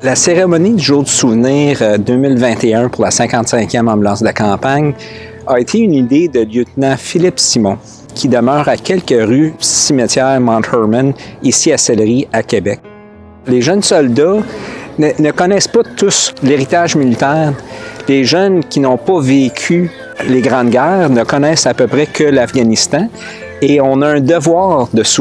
La cérémonie du Jour du souvenir 2021 pour la 55e ambulance de campagne a été une idée de lieutenant Philippe Simon, qui demeure à quelques rues du cimetière Mount Herman, ici à Sillery, à Québec. Les jeunes soldats ne connaissent pas tous l'héritage militaire. Les jeunes qui n'ont pas vécu les grandes guerres ne connaissent à peu près que l'Afghanistan. Et on a un devoir de se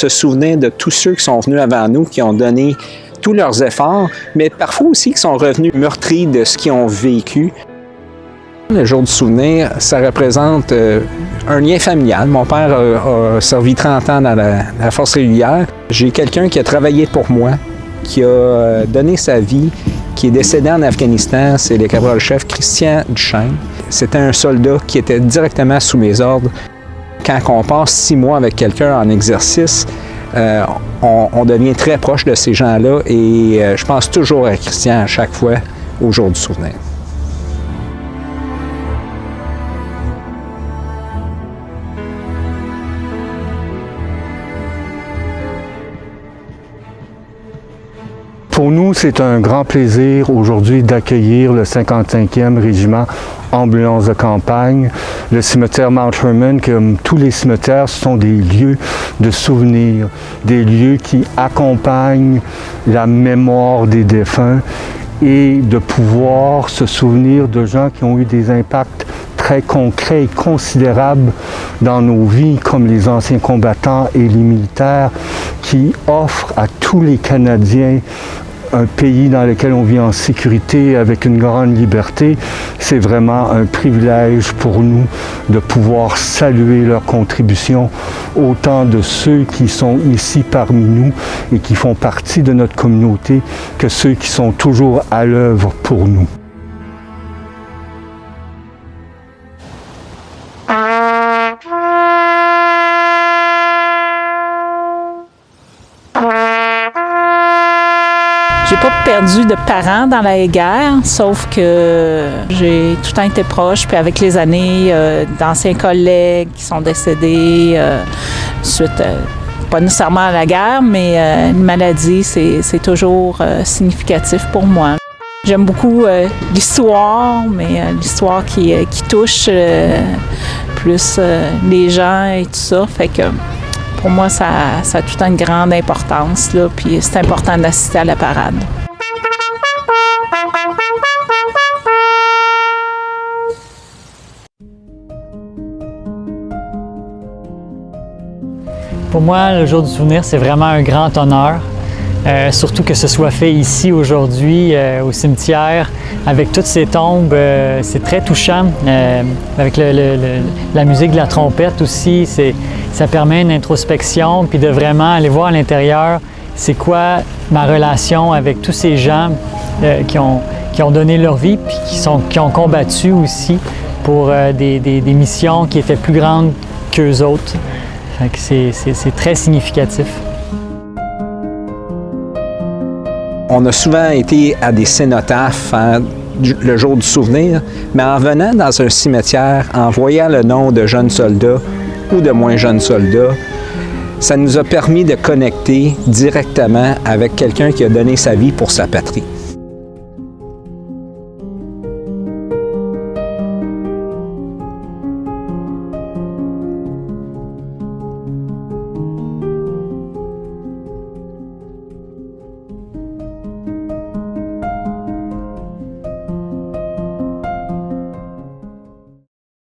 souvenir de tous ceux qui sont venus avant nous, qui ont donné tous leurs efforts, mais parfois aussi qui sont revenus meurtris de ce qu'ils ont vécu. Le jour du souvenir, ça représente un lien familial. Mon père a servi 30 ans dans la force régulière. J'ai quelqu'un qui a travaillé pour moi, qui a donné sa vie, qui est décédé en Afghanistan. C'est le caporal-chef Christian Duchesne. C'était un soldat qui était directement sous mes ordres. Quand on passe 6 mois avec quelqu'un en exercice, on devient très proche de ces gens-là et je pense toujours à Christian à chaque fois au jour du souvenir. Pour nous, c'est un grand plaisir aujourd'hui d'accueillir le 55e régiment ambulance de campagne. Le cimetière Mount Herman, comme tous les cimetières, sont des lieux de souvenirs, des lieux qui accompagnent la mémoire des défunts et de pouvoir se souvenir de gens qui ont eu des impacts très concrets et considérables dans nos vies, comme les anciens combattants et les militaires, qui offrent à tous les Canadiens un pays dans lequel on vit en sécurité avec une grande liberté. C'est vraiment un privilège pour nous de pouvoir saluer leur contribution, autant de ceux qui sont ici parmi nous et qui font partie de notre communauté que ceux qui sont toujours à l'œuvre pour nous. J'ai pas perdu de parents dans la guerre, sauf que j'ai tout le temps été proche, puis avec les années, d'anciens collègues qui sont décédés suite, pas nécessairement à la guerre, mais une maladie, c'est toujours significatif pour moi. J'aime beaucoup l'histoire, mais l'histoire qui touche plus les gens et tout ça, fait que pour moi, ça a tout le temps une grande importance, là, puis c'est important d'assister à la parade. Pour moi, le jour du souvenir, c'est vraiment un grand honneur. Surtout que ce soit fait ici aujourd'hui au cimetière avec toutes ces tombes, c'est très touchant. Avec la musique de la trompette aussi, ça permet une introspection puis de vraiment aller voir à l'intérieur c'est quoi ma relation avec tous ces gens qui ont donné leur vie puis qui ont combattu aussi pour des missions qui étaient plus grandes qu'eux autres. Fait que c'est très significatif. On a souvent été à des cénotaphes le jour du souvenir, mais en venant dans un cimetière, en voyant le nom de jeunes soldats ou de moins jeunes soldats, ça nous a permis de connecter directement avec quelqu'un qui a donné sa vie pour sa patrie.